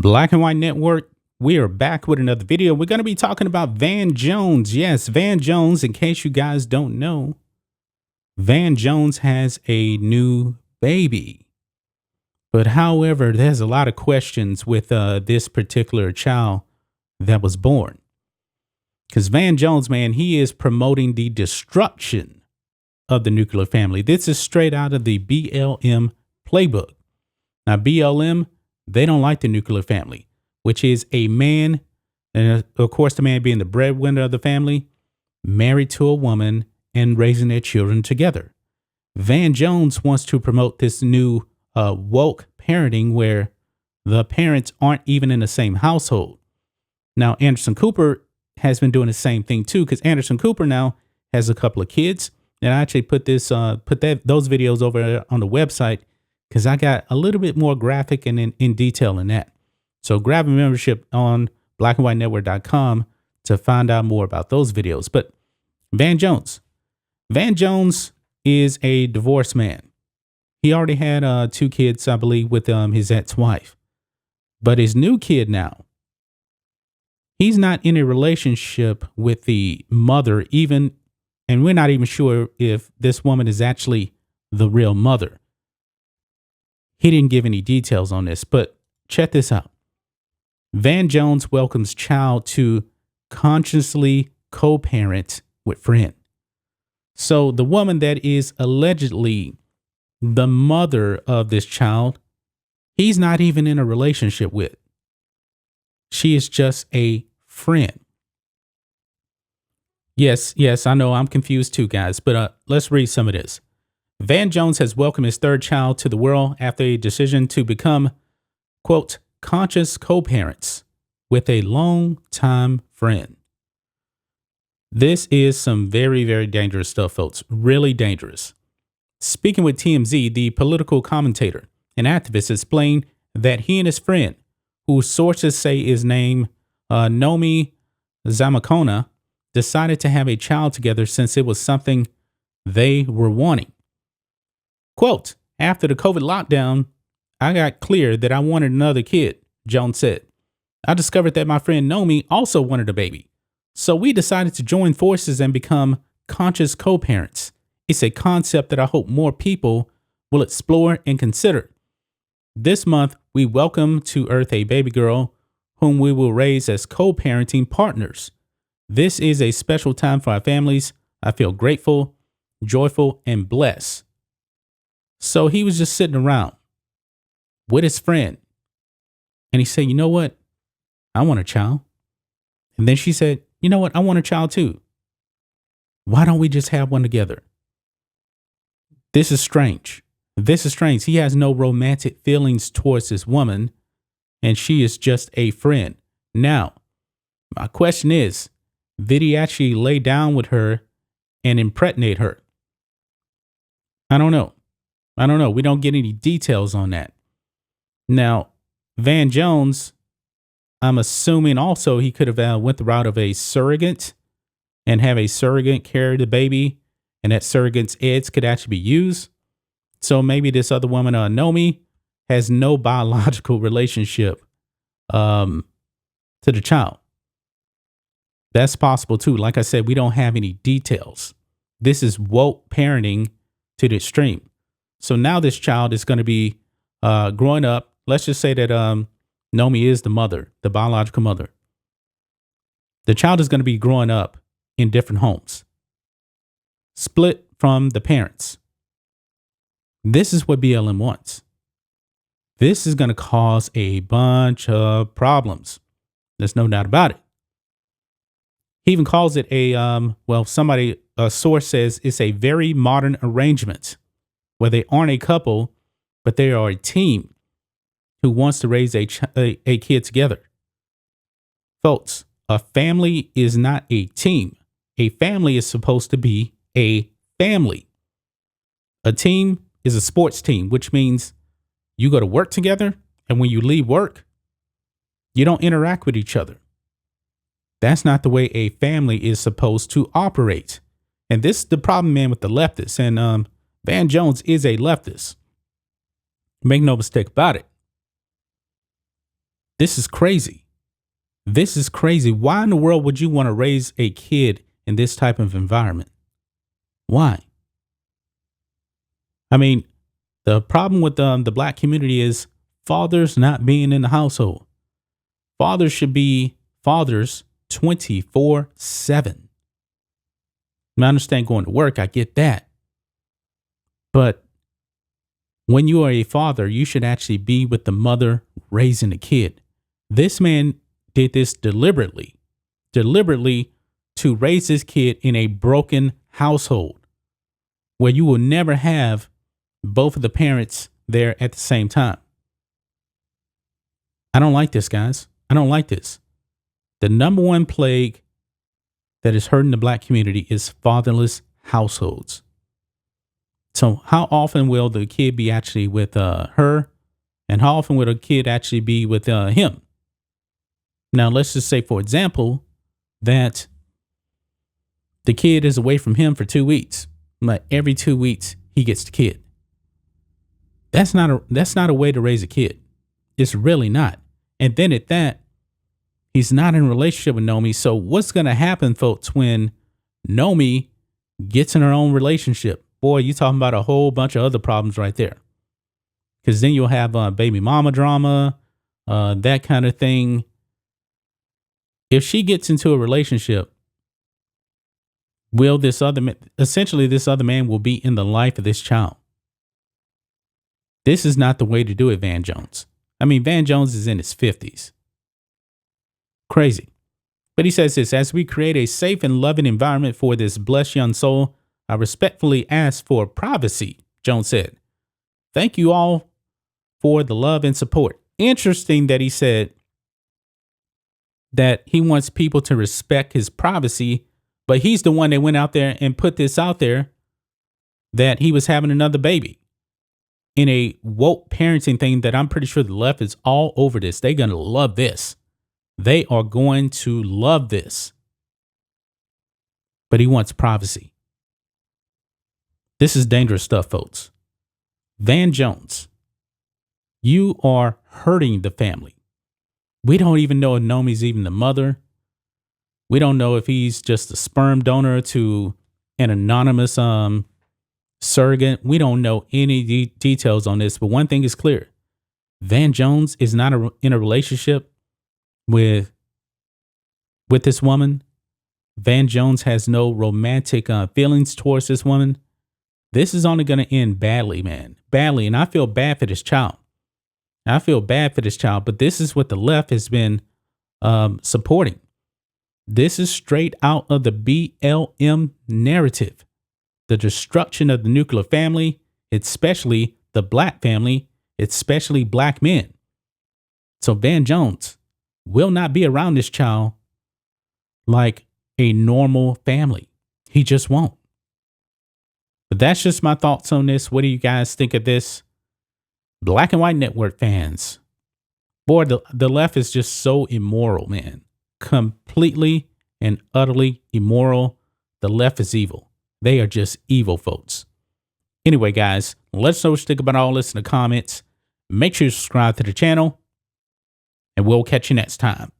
Black and White Network, we are back with another video. We're going to be talking about Van Jones. Yes, Van Jones, in case you guys don't know, Van Jones has a new baby. But however, there's a lot of questions with this particular child that was born. Because Van Jones, man, he is promoting the destruction of the nuclear family. This is straight out of the BLM playbook. Now, BLM, they don't like the nuclear family, which is a man, and of course, the man being the breadwinner of the family, married to a woman and raising their children together. Van Jones wants to promote this new woke parenting where the parents aren't even in the same household. Now, Anderson Cooper has been doing the same thing too, because Anderson Cooper now has a couple of kids. And I actually put those videos over on the website because I got a little bit more graphic and in detail in that. So grab a membership on blackandwhitenetwork.com to find out more about those videos. But Van Jones is a divorced man. He already had 2 kids, I believe, with his ex-wife. But his new kid now, he's not in a relationship with the mother even, and we're not even sure if this woman is actually the real mother. He didn't give any details on this, but check this out. Van Jones welcomes child to consciously co-parent with friend. So the woman that is allegedly the mother of this child, he's not even in a relationship with. She is just a friend. Yes, I know I'm confused too, guys, but let's read some of this. Van Jones has welcomed his 3rd child to the world after a decision to become, quote, conscious co-parents with a long-time friend. This is some very, very dangerous stuff, folks. Really dangerous. Speaking with TMZ, the political commentator and activist explained that he and his friend, whose sources say is named Nomi Zamakona, decided to have a child together since it was something they were wanting. Quote, after the COVID lockdown, I got clear that I wanted another kid, Jones said. I discovered that my friend Nomi also wanted a baby. So we decided to join forces and become conscious co-parents. It's a concept that I hope more people will explore and consider. This month, we welcome to Earth a baby girl whom we will raise as co-parenting partners. This is a special time for our families. I feel grateful, joyful, and blessed. So he was just sitting around with his friend. And he said, you know what? I want a child. And then she said, you know what? I want a child too. Why don't we just have one together? This is strange. He has no romantic feelings towards this woman, and she is just a friend. Now, my question is, did he actually lay down with her and impregnate her? I don't know. We don't get any details on that. Now, Van Jones, I'm assuming also he could have went the route of a surrogate and have a surrogate carry the baby, and that surrogate's eggs could actually be used. So maybe this other woman, Nomi, has no biological relationship to the child. That's possible too. Like I said, we don't have any details. This is woke parenting to the extreme. So now this child is going to be growing up. Let's just say that Nomi is the mother, the biological mother. The child is going to be growing up in different homes, split from the parents. This is what BLM wants. This is going to cause a bunch of problems. There's no doubt about it. He even calls it a source says it's a very modern arrangement where they aren't a couple, but they are a team who wants to raise a kid together. Folks, a family is not a team. A family is supposed to be a family. A team is a sports team, which means you go to work together, and when you leave work, you don't interact with each other. That's not the way a family is supposed to operate. And this is the problem, man, with the leftists. And Van Jones is a leftist. Make no mistake about it. This is crazy. This is crazy. Why in the world would you want to raise a kid in this type of environment? Why? I mean, the problem with the black community is fathers not being in the household. Fathers should be fathers 24/7. I understand going to work. I get that. But when you are a father, you should actually be with the mother raising the kid. This man did this deliberately to raise his kid in a broken household where you will never have both of the parents there at the same time. I don't like this, guys. I don't like this. The number one plague that is hurting the black community is fatherless households. So how often will the kid be actually with her? And how often will a kid actually be with him? Now, let's just say, for example, that the kid is away from him for 2 weeks. Like every 2 weeks, he gets the kid. That's not a way to raise a kid. It's really not. And then at that, he's not in a relationship with Nomi. So what's going to happen, folks, when Nomi gets in her own relationship? Boy, you're talking about a whole bunch of other problems right there. Because then you'll have baby mama drama, that kind of thing. If she gets into a relationship, will this other man will be in the life of this child? This is not the way to do it, Van Jones. I mean, Van Jones is in his 50s. Crazy. But he says this: as we create a safe and loving environment for this blessed young soul, I respectfully ask for privacy, Jones said. Thank you all for the love and support. Interesting that he said that he wants people to respect his privacy, but he's the one that went out there and put this out there that he was having another baby in a woke parenting thing that I'm pretty sure the left is all over this. They're going to love this. They are going to love this. But he wants privacy. This is dangerous stuff, folks. Van Jones, you are hurting the family. We don't even know if Nomi's even the mother. We don't know if he's just a sperm donor to an anonymous surrogate. We don't know any details on this, but one thing is clear. Van Jones is not in a relationship with this woman. Van Jones has no romantic feelings towards this woman. This is only going to end badly, man. Badly. And I feel bad for this child. But this is what the left has been supporting. This is straight out of the BLM narrative. The destruction of the nuclear family, especially the black family, especially black men. So Van Jones will not be around this child like a normal family. He just won't. But that's just my thoughts on this. What do you guys think of this? Black and White Network fans. Boy, the left is just so immoral, man. Completely and utterly immoral. The left is evil. They are just evil, folks. Anyway, guys, let us know what you think about all this in the comments. Make sure you subscribe to the channel, and we'll catch you next time.